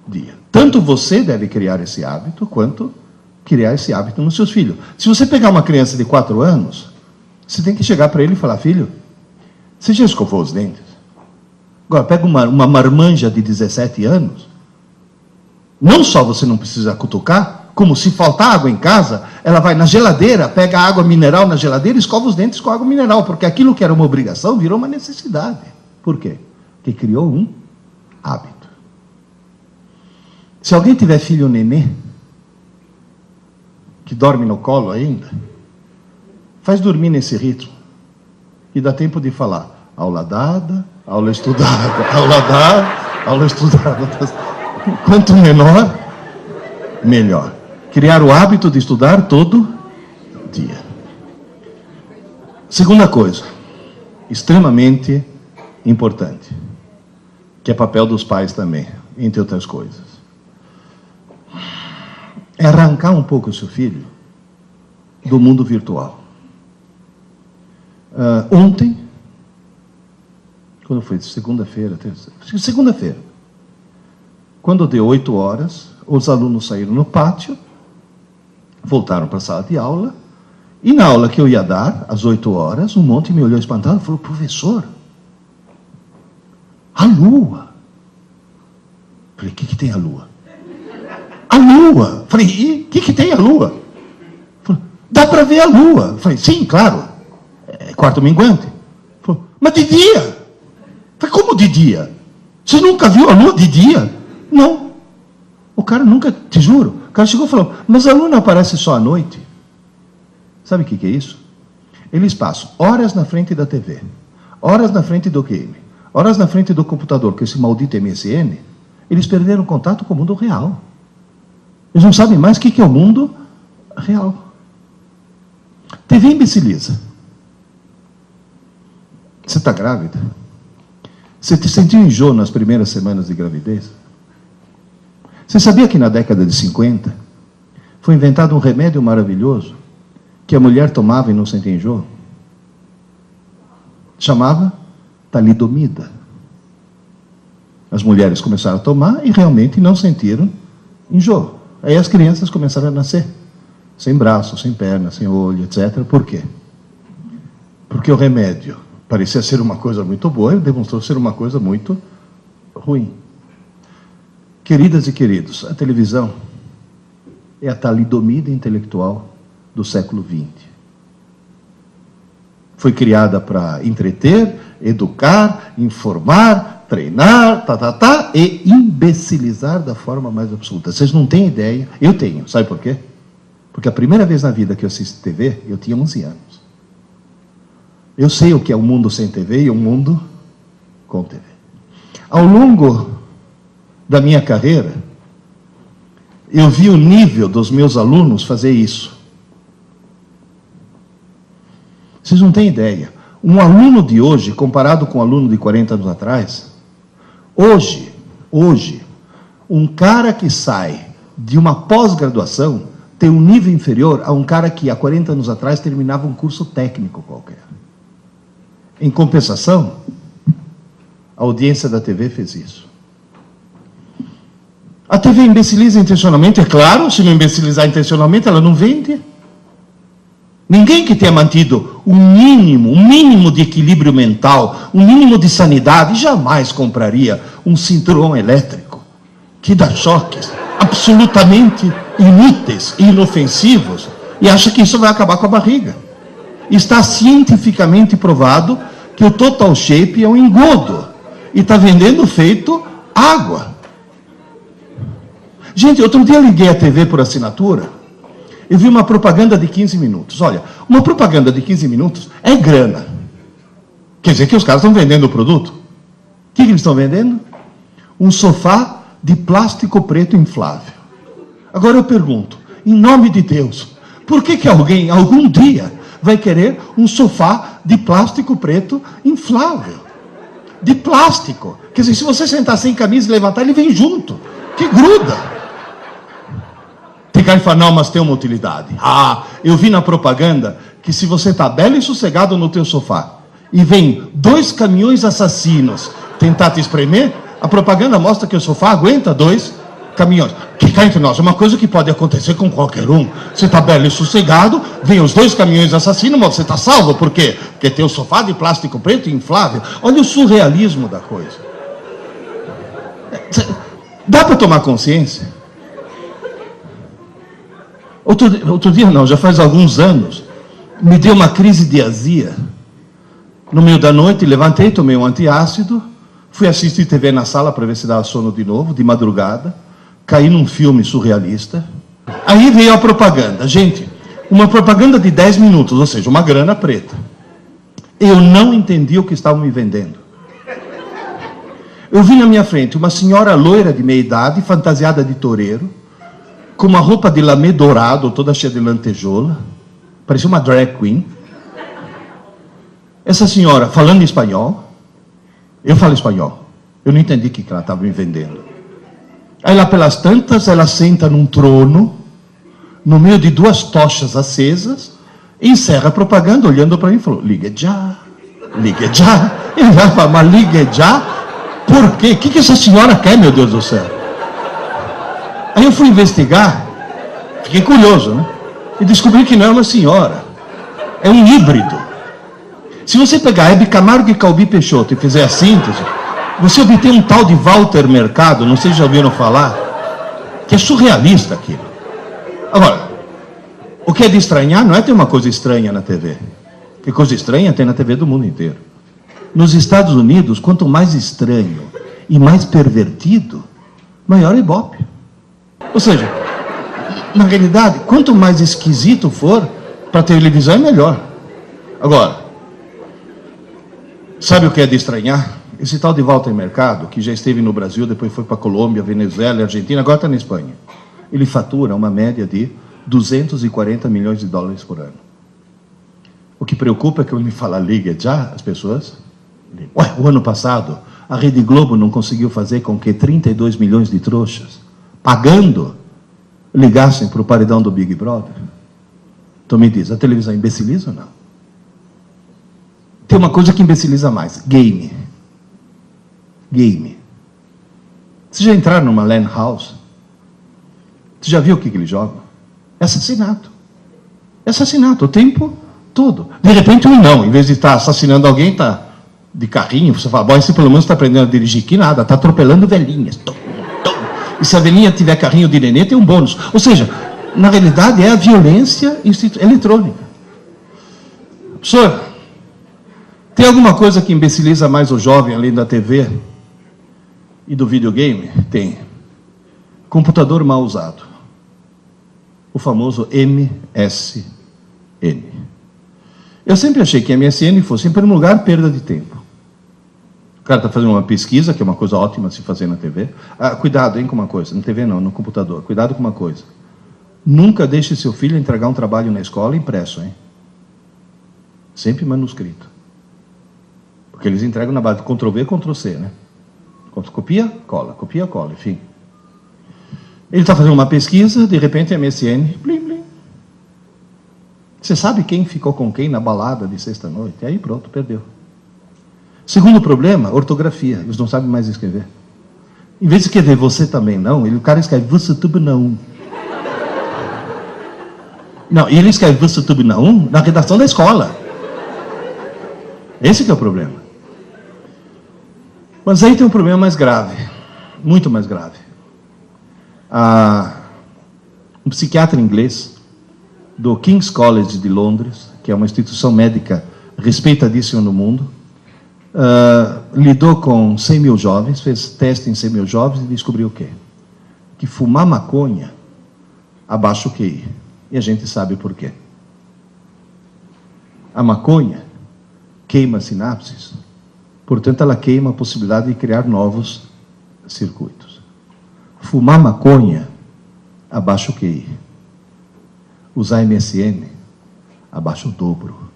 dia. Tanto você deve criar esse hábito, quanto criar esse hábito nos seus filhos. Se você pegar uma criança de 4 anos, você tem que chegar para ele e falar, filho, você já escovou os dentes? Agora, pega uma marmanja de 17 anos, não só você não precisa cutucar, como se faltar água em casa, ela vai na geladeira, pega a água mineral na geladeira e escova os dentes com água mineral, porque aquilo que era uma obrigação virou uma necessidade. Por quê? Porque criou um hábito. Se alguém tiver filho nenê, que dorme no colo ainda, faz dormir nesse ritmo, e dá tempo de falar, aula dada, aula estudada, aula dada, aula estudada. Quanto menor, melhor. Criar o hábito de estudar todo dia. Segunda coisa, extremamente importante, que é papel dos pais também, entre outras coisas, é arrancar um pouco o seu filho do mundo virtual. Ontem, quando foi? Segunda-feira, segunda-feira, quando deu 8 horas, os alunos saíram no pátio, voltaram para a sala de aula, e na aula que eu ia dar, às 8 horas, um monte me olhou espantado e falou, professor, a lua. Falei, o que tem a lua? A lua. Falei, e o que tem a lua? Falei, dá para ver a lua. Falei, sim, claro, é quarto minguante. Falei, mas de dia? Falei, como de dia? Você nunca viu a lua de dia? Não. O cara nunca, te juro, o cara chegou e falou, mas a lua não aparece só à noite. Sabe o que é isso? Eles passam horas na frente da TV, horas na frente do game, horas na frente do computador, com esse maldito MSN, eles perderam contato com o mundo real. Eles não sabem mais o que é o mundo real. TV imbeciliza. Você está grávida? Você te sentiu enjoo nas primeiras semanas de gravidez? Você sabia que na década de 50 foi inventado um remédio maravilhoso que a mulher tomava e não sentia enjoo? Chamava talidomida. As mulheres começaram a tomar e realmente não sentiram enjoo. Aí as crianças começaram a nascer, sem braço, sem perna, sem olho, etc. Por quê? Porque o remédio parecia ser uma coisa muito boa e demonstrou ser uma coisa muito ruim. Queridas e queridos, a televisão é a talidomida intelectual do século XX. Foi criada para entreter, educar, informar, treinar, e imbecilizar da forma mais absoluta. Vocês não têm ideia, eu tenho, sabe por quê? Porque a primeira vez na vida que eu assisti TV, eu tinha 11 anos. Eu sei o que é um mundo sem TV e um mundo com TV. Ao longo da minha carreira, eu vi o nível dos meus alunos fazer isso. Vocês não têm ideia. Um aluno de hoje, comparado com um aluno de 40 anos atrás, hoje, um cara que sai de uma pós-graduação tem um nível inferior a um cara que há 40 anos atrás terminava um curso técnico qualquer. Em compensação, a audiência da TV fez isso. A TV imbeciliza intencionalmente, é claro, se não imbecilizar intencionalmente, ela não vende. Ninguém que tenha mantido um mínimo de equilíbrio mental, um mínimo de sanidade, jamais compraria um cinturão elétrico que dá choques absolutamente inúteis e inofensivos e acha que isso vai acabar com a barriga. Está cientificamente provado que o Total Shape é um engodo e está vendendo feito água. Gente, outro dia eu liguei a TV por assinatura, eu vi uma propaganda de 15 minutos. Olha, uma propaganda de 15 minutos é grana. Quer dizer que os caras estão vendendo o produto. O que eles estão vendendo? Um sofá de plástico preto inflável. Agora eu pergunto, em nome de Deus, por que alguém, algum dia, vai querer um sofá de plástico preto inflável? De plástico. Quer dizer, se você sentar sem camisa e levantar, ele vem junto. Que gruda. Tem cara que fala, não, mas tem uma utilidade. Ah, eu vi na propaganda que se você está belo e sossegado no teu sofá e vem 2 caminhões assassinos tentar te espremer, a propaganda mostra que o sofá aguenta 2 caminhões. Que cá entre nós, é uma coisa que pode acontecer com qualquer um. Você está belo e sossegado, vem os 2 caminhões assassinos, mas você está salvo. Por quê? Porque tem o sofá de plástico preto inflável. Olha o surrealismo da coisa. Dá para tomar consciência? Outro dia não, já faz alguns anos, me deu uma crise de azia. No meio da noite, levantei, tomei um antiácido, fui assistir TV na sala para ver se dava sono de novo, de madrugada, caí num filme surrealista. Aí veio a propaganda. Gente, uma propaganda de 10 minutos, ou seja, uma grana preta. Eu não entendi o que estavam me vendendo. Eu vi na minha frente uma senhora loira de meia idade, fantasiada de toureiro, com uma roupa de lamê dourado, toda cheia de lantejoula, parecia uma drag queen. Essa senhora falando espanhol, eu falo espanhol, eu não entendi o que ela estava me vendendo. Aí lá pelas tantas, ela senta num trono, no meio de 2 tochas acesas, e encerra a propaganda olhando para mim e falou, ligue já, ligue já. Eu já falo, mas ligue já? Por quê? O que essa senhora quer, meu Deus do céu? Aí eu fui investigar, fiquei curioso, né? E descobri que não é uma senhora, é um híbrido. Se você pegar Hebe Camargo e Calbi Peixoto e fizer a síntese, você obtém um tal de Walter Mercado, não sei se já ouviram falar, que é surrealista aquilo. Agora, o que é de estranhar não é ter uma coisa estranha na TV. Que coisa estranha tem na TV do mundo inteiro. Nos Estados Unidos, quanto mais estranho e mais pervertido, maior ibope. Ou seja, na realidade, quanto mais esquisito for, para a televisão é melhor. Agora, sabe o que é de estranhar? Esse tal de Walter Mercado, que já esteve no Brasil, depois foi para a Colômbia, Venezuela e Argentina, agora está na Espanha. Ele fatura uma média de 240 milhões de dólares por ano. O que preocupa é que quando ele fala liga já, as pessoas... Ué, o ano passado, a Rede Globo não conseguiu fazer com que 32 milhões de trouxas, pagando, ligassem para o paredão do Big Brother. Então me diz, a televisão imbeciliza ou não? Tem uma coisa que imbeciliza mais, game. Game. Vocês já entraram numa LAN house? Você já viu o que eles jogam? É assassinato. É assassinato o tempo todo. De repente, não. Em vez de estar assassinando alguém, está de carrinho. Você fala, bom, esse pelo menos está aprendendo a dirigir. Que nada, está atropelando velhinhas. E se a velhinha tiver carrinho de nenê, tem um bônus. Ou seja, na realidade, é a violência eletrônica. Professor, tem alguma coisa que imbeciliza mais o jovem, além da TV e do videogame? Tem. Computador mal usado. O famoso MSN. Eu sempre achei que MSN fosse, em primeiro lugar, perda de tempo. O cara está fazendo uma pesquisa, que é uma coisa ótima se fazer na TV. Ah, cuidado, hein, com uma coisa. Na TV não, no computador. Cuidado com uma coisa. Nunca deixe seu filho entregar um trabalho na escola impresso, hein? Sempre manuscrito. Porque eles entregam na base de Ctrl-V, Ctrl-C, né? Copia, cola, enfim. Ele está fazendo uma pesquisa, de repente MSN, blim, blim. Você sabe quem ficou com quem na balada de sexta-noite? E aí pronto, perdeu. Segundo problema, ortografia. Eles não sabem mais escrever. Em vez de escrever você também não, o cara escreve você tudo não. Não, e ele escreve você tudo não na redação da escola. Esse que é o problema. Mas aí tem um problema mais grave, muito mais grave. Um psiquiatra inglês do King's College de Londres, que é uma instituição médica respeitadíssima no mundo, lidou com 100 mil jovens, fez teste em 100 mil jovens e descobriu o quê? que fumar maconha abaixa o QI. E a gente sabe por quê. A maconha queima sinapses, portanto ela queima a possibilidade de criar novos circuitos. Fumar maconha abaixa o QI. Usar MSN abaixa o dobro.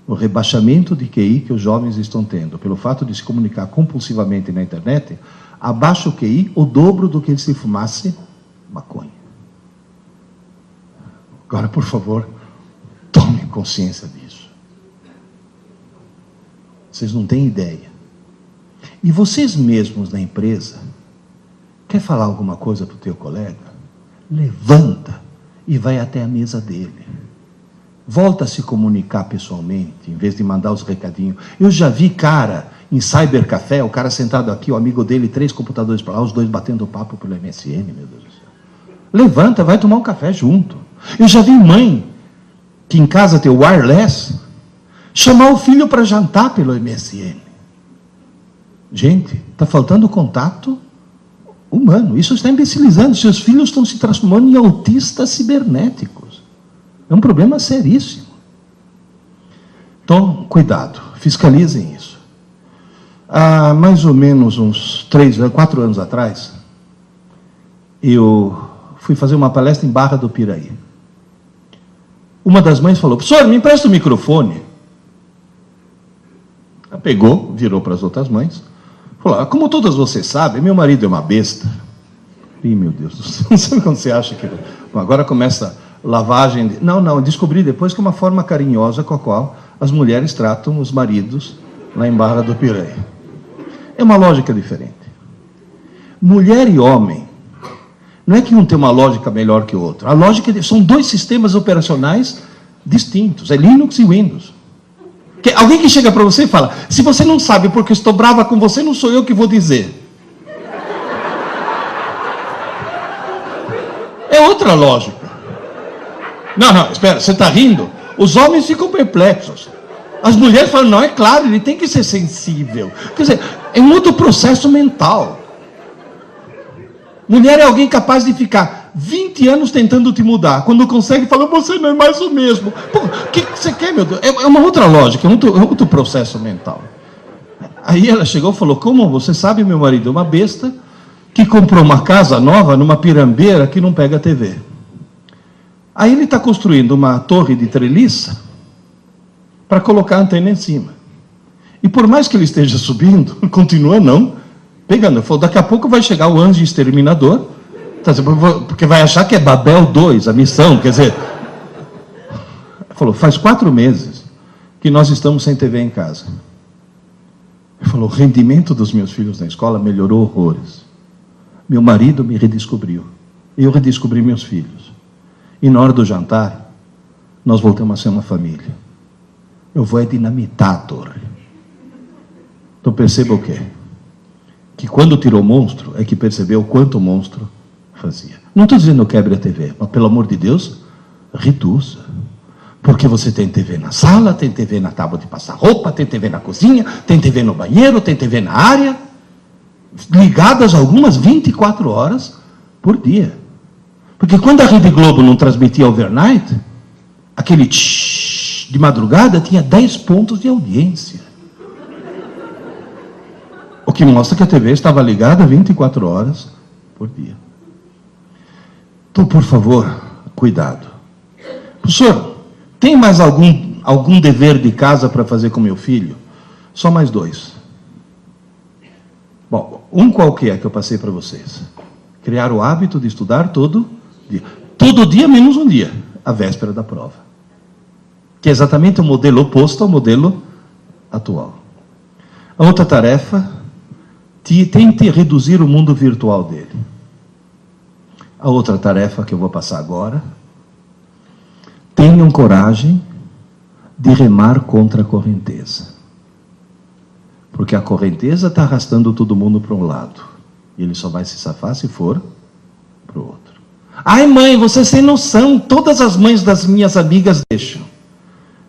O rebaixamento de QI que os jovens estão tendo, pelo fato de se comunicar compulsivamente na internet, abaixa o QI o dobro do que se fumasse maconha. Agora, por favor, tomem consciência disso. Vocês não têm ideia. E vocês mesmos na empresa, quer falar alguma coisa para o teu colega? Levanta e vai até a mesa dele. Volta a se comunicar pessoalmente, em vez de mandar os recadinhos. Eu já vi cara em cybercafé, o cara sentado aqui, o amigo dele, 3 computadores para lá, os dois batendo papo pelo MSN, meu Deus do céu. Levanta, vai tomar um café junto. Eu já vi mãe, que em casa tem o wireless, chamar o filho para jantar pelo MSN. Gente, está faltando contato humano. Isso está imbecilizando. Seus filhos estão se transformando em autistas cibernéticos. É um problema seríssimo. Então, cuidado, fiscalizem isso. Há mais ou menos uns 4 anos atrás, eu fui fazer uma palestra em Barra do Piraí. Uma das mães falou: professor, me empresta o microfone. Ela pegou, virou para as outras mães, falou: como todas vocês sabem, meu marido é uma besta. Ih, meu Deus do céu, não sabe quando você acha que... Bom, agora começa lavagem... Não, descobri depois que é uma forma carinhosa com a qual as mulheres tratam os maridos lá em Barra do Piraí. É uma lógica diferente. Mulher e homem, não é que um tem uma lógica melhor que o outro. A lógica são 2 sistemas operacionais distintos, é Linux e Windows. Alguém que chega para você e fala: se você não sabe porque eu estou brava com você, não sou eu que vou dizer. É outra lógica. Não, espera, você está rindo? Os homens ficam perplexos. As mulheres falam: não, é claro, ele tem que ser sensível. Quer dizer, é um outro processo mental. Mulher é alguém capaz de ficar 20 anos tentando te mudar. Quando consegue, fala: você não é mais o mesmo. O que você quer, meu Deus? É uma outra lógica, é outro processo mental. Aí ela chegou e falou: como você sabe, meu marido é uma besta que comprou uma casa nova numa pirambeira que não pega TV. Aí ele está construindo uma torre de treliça para colocar a antena em cima. E por mais que ele esteja subindo, continua não pegando. Ele falou: daqui a pouco vai chegar o anjo exterminador, porque vai achar que é Babel 2, a missão, quer dizer... Ele falou: faz 4 meses que nós estamos sem TV em casa. Ele falou: o rendimento dos meus filhos na escola melhorou horrores. Meu marido me redescobriu. Eu redescobri meus filhos. E na hora do jantar, nós voltamos a ser uma família. Eu vou dinamitar a torre. Então perceba o quê? Que quando tirou o monstro, é que percebeu quanto o monstro fazia. Não estou dizendo quebre a TV, mas pelo amor de Deus, reduza. Porque você tem TV na sala, tem TV na tábua de passar roupa, tem TV na cozinha, tem TV no banheiro, tem TV na área, ligadas algumas 24 horas por dia. Porque quando a Rede Globo não transmitia overnight, aquele de madrugada tinha 10 pontos de audiência. O que mostra que a TV estava ligada 24 horas por dia. Então, por favor, cuidado. Professor, tem mais algum dever de casa para fazer com meu filho? Só mais 2. Bom, um qualquer que eu passei para vocês. Criar o hábito de estudar todo dia. Todo dia menos um dia, a véspera da prova. Que é exatamente o modelo oposto ao modelo atual. A outra tarefa, tente reduzir o mundo virtual dele. A outra tarefa que eu vou passar agora, tenham coragem de remar contra a correnteza. Porque a correnteza está arrastando todo mundo para um lado. E ele só vai se safar se for para o outro. Ai, mãe, você sem noção, todas as mães das minhas amigas deixam.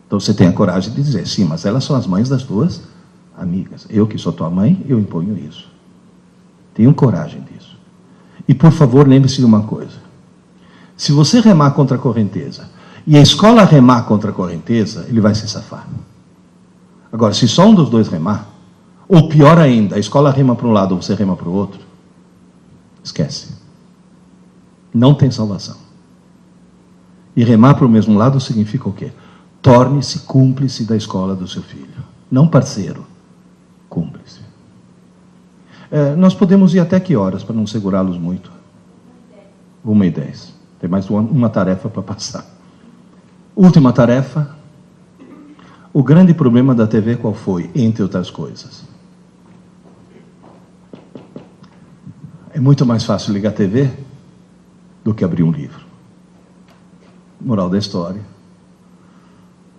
Então você tem a coragem de dizer: sim, mas elas são as mães das tuas amigas. Eu que sou tua mãe, eu imponho isso. Tenham coragem disso. E, por favor, lembre-se de uma coisa. Se você remar contra a correnteza e a escola remar contra a correnteza, ele vai se safar. Agora, se só um dos dois remar, ou pior ainda, a escola rema para um lado ou você rema para o outro, esquece. Não tem salvação. E remar para o mesmo lado significa o quê? Torne-se cúmplice da escola do seu filho. Não parceiro, cúmplice. Nós podemos ir até que horas, para não segurá-los muito? 1h10. Tem mais uma tarefa para passar. Última tarefa. O grande problema da TV qual foi? Entre outras coisas. É muito mais fácil ligar a TV do que abrir um livro. Moral da história.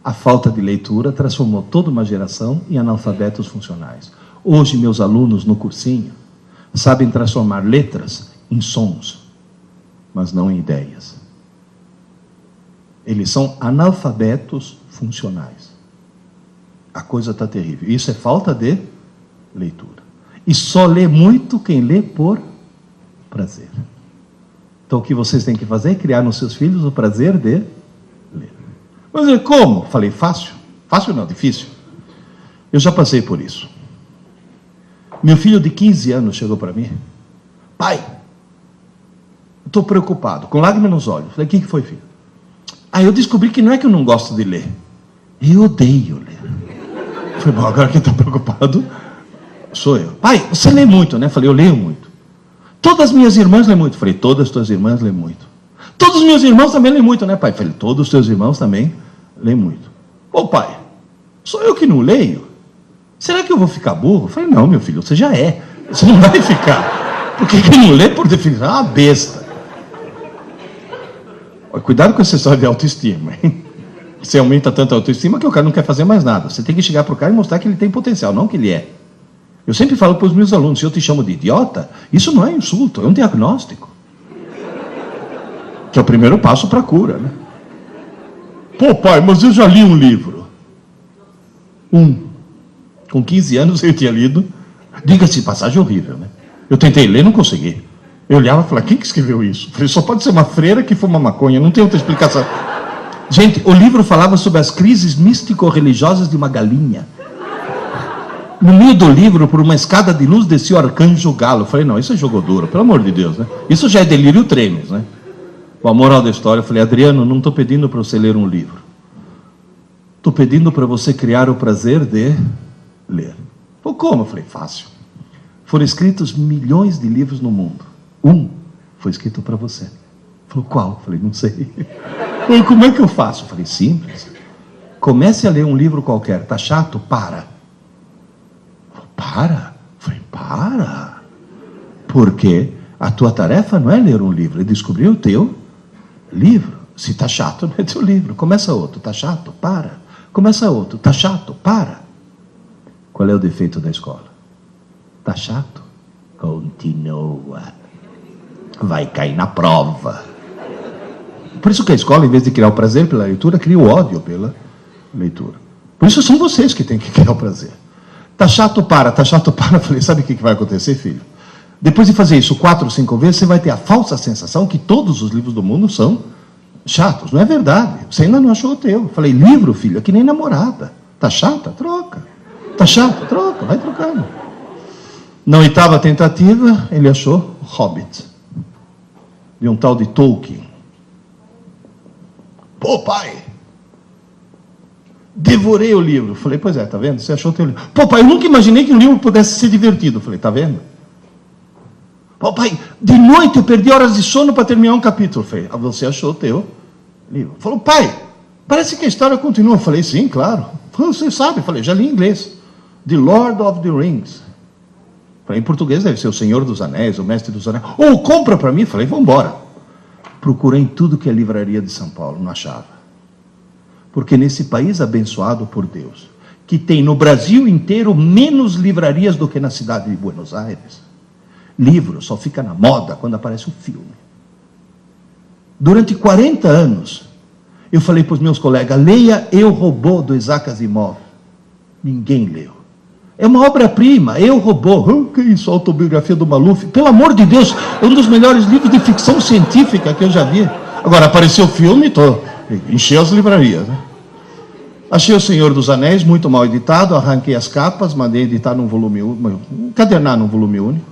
A falta de leitura transformou toda uma geração em analfabetos funcionais. Hoje, meus alunos no cursinho sabem transformar letras em sons, mas não em ideias. Eles são analfabetos funcionais. A coisa está terrível. Isso é falta de leitura. E só lê muito quem lê por prazer. Então, o que vocês têm que fazer é criar nos seus filhos o prazer de ler. Mas como? Falei, fácil. Fácil não, difícil. Eu já passei por isso. Meu filho de 15 anos chegou para mim. Pai, estou preocupado, com lágrimas nos olhos. Falei, o que foi, filho? Eu descobri que não é que eu não gosto de ler. Eu odeio ler. Falei, bom, agora quem está preocupado sou eu. Pai, você lê muito, né? Falei, eu leio muito. Todas as minhas irmãs lêem muito. Falei, todas as tuas irmãs lêem muito. Todos os meus irmãos também lêem muito, né, pai? Falei, todos os teus irmãos também lêem muito. Ô, pai, sou eu que não leio? Será que eu vou ficar burro? Falei, não, meu filho, você já é. Você não vai ficar. Porque quem não lê, por definição, é uma besta. Cuidado com essa história de autoestima, hein? Você aumenta tanto a autoestima que o cara não quer fazer mais nada. Você tem que chegar para o cara e mostrar que ele tem potencial, não que ele é. Eu sempre falo para os meus alunos, se eu te chamo de idiota, isso não é insulto, é um diagnóstico. Que é o primeiro passo para a cura, né? Pô, pai, mas eu já li um livro. Com 15 anos eu tinha lido. Diga-se, passagem horrível, né? Eu tentei ler, não consegui. Eu olhava e falava, quem que escreveu isso? Falei, só pode ser uma freira que fuma maconha, não tem outra explicação. Gente, o livro falava sobre as crises místico-religiosas de uma galinha. No meio do livro, por uma escada de luz, descia o arcanjo galo. Eu falei, não, isso é jogo duro, pelo amor de Deus, né? Isso já é delírio tremens, né? Bom, a moral da história, eu falei, Adriano, não estou pedindo para você ler um livro. Estou pedindo para você criar o prazer de ler. Pô, como? Eu falei, fácil. Foram escritos milhões de livros no mundo. Um foi escrito para você. Falou, qual? Eu falei, não sei. Falei, como é que eu faço? Eu falei, simples. Comece a ler um livro qualquer. Tá chato? Para. Falei, para? Eu falei, para. Porque a tua tarefa não é ler um livro, é descobrir o teu livro. Se tá chato, não é teu livro. Começa outro. Tá chato? Para. Começa outro. Tá chato? Para. Qual é o defeito da escola? Tá chato? Continua. Vai cair na prova. Por isso que a escola, em vez de criar o prazer pela leitura, cria o ódio pela leitura. Por isso são vocês que têm que criar o prazer. Tá chato, para. Tá chato, para. Eu falei, sabe o que vai acontecer, filho? Depois de fazer isso 4 ou 5 vezes, você vai ter a falsa sensação que todos os livros do mundo são chatos. Não é verdade. Você ainda não achou o teu. Eu falei, livro, filho, é que nem namorada. Tá chata? Troca. Tá chato? Troca. Vai trocando. Na 8ª tentativa, ele achou Hobbit. De um tal de Tolkien. Pô, pai, devorei o livro. Falei, pois é, tá vendo? Você achou o teu livro. Pô, pai, eu nunca imaginei que um livro pudesse ser divertido. Falei, tá vendo? Pô, pai, de noite eu perdi horas de sono para terminar um capítulo. Falei, você achou o teu livro. Falou, pai, parece que a história continua. Falei, sim, claro. Falei, você sabe? Falei, já li em inglês. The Lord of the Rings. Falei, em português deve ser o Senhor dos Anéis, o Mestre dos Anéis. Ou compra para mim. Falei, vamos embora. Procurei em tudo que é livraria de São Paulo, não achava. Porque nesse país abençoado por Deus, que tem no Brasil inteiro menos livrarias do que na cidade de Buenos Aires, livro só fica na moda quando aparece um filme. Durante 40 anos, eu falei para os meus colegas, leia Eu, Robô, do Isaac Asimov. Ninguém leu. É uma obra-prima. Eu, Robô. Que isso, a autobiografia do Maluf. Pelo amor de Deus, é um dos melhores livros de ficção científica que eu já vi. Agora, apareceu o filme, encheu as livrarias, né? Achei O Senhor dos Anéis, muito mal editado, arranquei as capas, mandei editar num volume único, encadernar num volume único.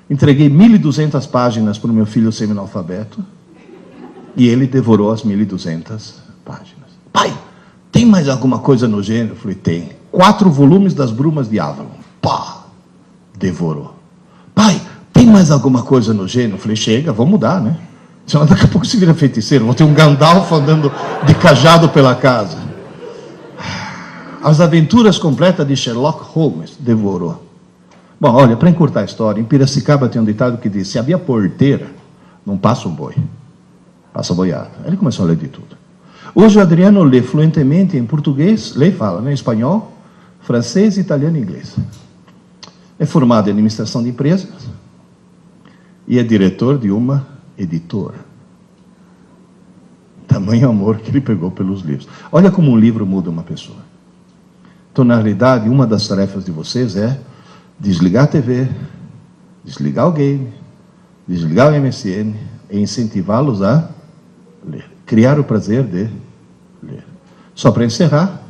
Entreguei 1.200 páginas para o meu filho semi-analfabeto e ele devorou as 1.200 páginas. Pai, tem mais alguma coisa no gênero? Eu falei, tem. 4 volumes das Brumas de Avalon. Pá! Devorou. Pai, tem mais alguma coisa no gênero? Eu falei, chega, vamos mudar, né? Senão daqui a pouco se vira feiticeiro, vou ter um Gandalf andando de cajado pela casa. As Aventuras Completas de Sherlock Holmes, devorou. Bom, olha, para encurtar a história, em Piracicaba tem um ditado que diz, se havia porteira, não passa o boi, passa a boiada. Ele começou a ler de tudo. Hoje o Adriano lê fluentemente em português, lê e fala, né, em espanhol, francês, italiano e inglês. É formado em administração de empresas e é diretor de uma editora. Tamanho amor que ele pegou pelos livros. Olha como um livro muda uma pessoa. Então, na realidade, uma das tarefas de vocês é desligar a TV, desligar o game, desligar o MSN e incentivá-los a ler. Criar o prazer de ler. Só para encerrar,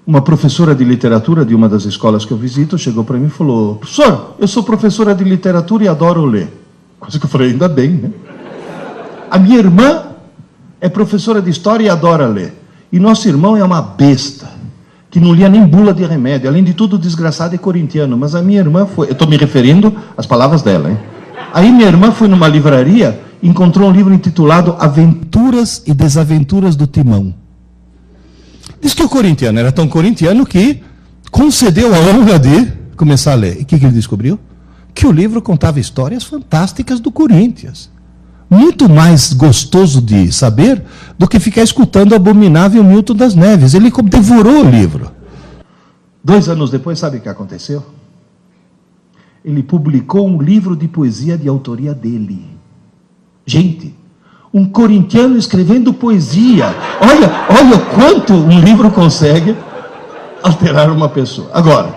uma professora de literatura de uma das escolas que eu visito chegou para mim e falou, professor, eu sou professora de literatura e adoro ler. Coisa que eu falei, ainda bem, né? A minha irmã é professora de história e adora ler. E nosso irmão é uma besta, que não lia nem bula de remédio. Além de tudo, desgraçado e corintiano. Mas a minha irmã foi... Eu estou me referindo às palavras dela, hein? Aí minha irmã foi numa livraria e encontrou um livro intitulado Aventuras e Desaventuras do Timão. Diz que o corintiano era tão corintiano que concedeu a honra de começar a ler. E o que ele descobriu? Que o livro contava histórias fantásticas do Corinthians. Muito mais gostoso de saber do que ficar escutando o abominável Milton das Neves. Ele devorou o livro. 2 anos depois, sabe o que aconteceu? Ele publicou um livro de poesia de autoria dele. Gente, um corintiano escrevendo poesia. Olha o quanto um livro consegue alterar uma pessoa. Agora,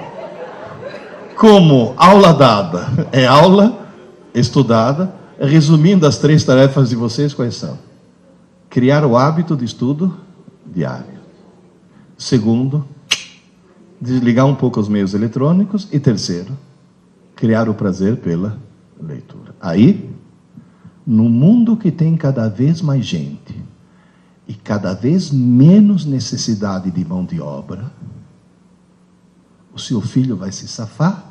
como aula dada é aula estudada, resumindo as 3 tarefas de vocês, quais são? Criar o hábito de estudo diário. Segundo, desligar um pouco os meios eletrônicos. E terceiro, criar o prazer pela leitura. Aí, no mundo que tem cada vez mais gente e cada vez menos necessidade de mão de obra, o seu filho vai se safar,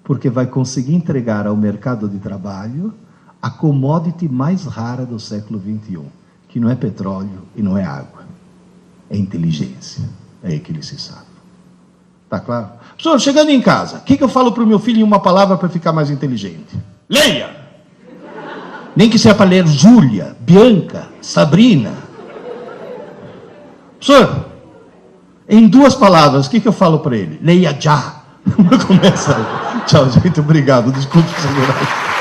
porque vai conseguir entregar ao mercado de trabalho a commodity mais rara do século XXI, que não é petróleo e não é água, é inteligência. É aí que ele se safa. Está claro? Professor, chegando em casa, o que eu falo para o meu filho em uma palavra para ficar mais inteligente? Leia! Nem que seja para ler Júlia, Bianca, Sabrina. Professor, em 2 palavras, o que eu falo para ele? Leia já. Começa. Tchau, gente, obrigado. Desculpe, segurar.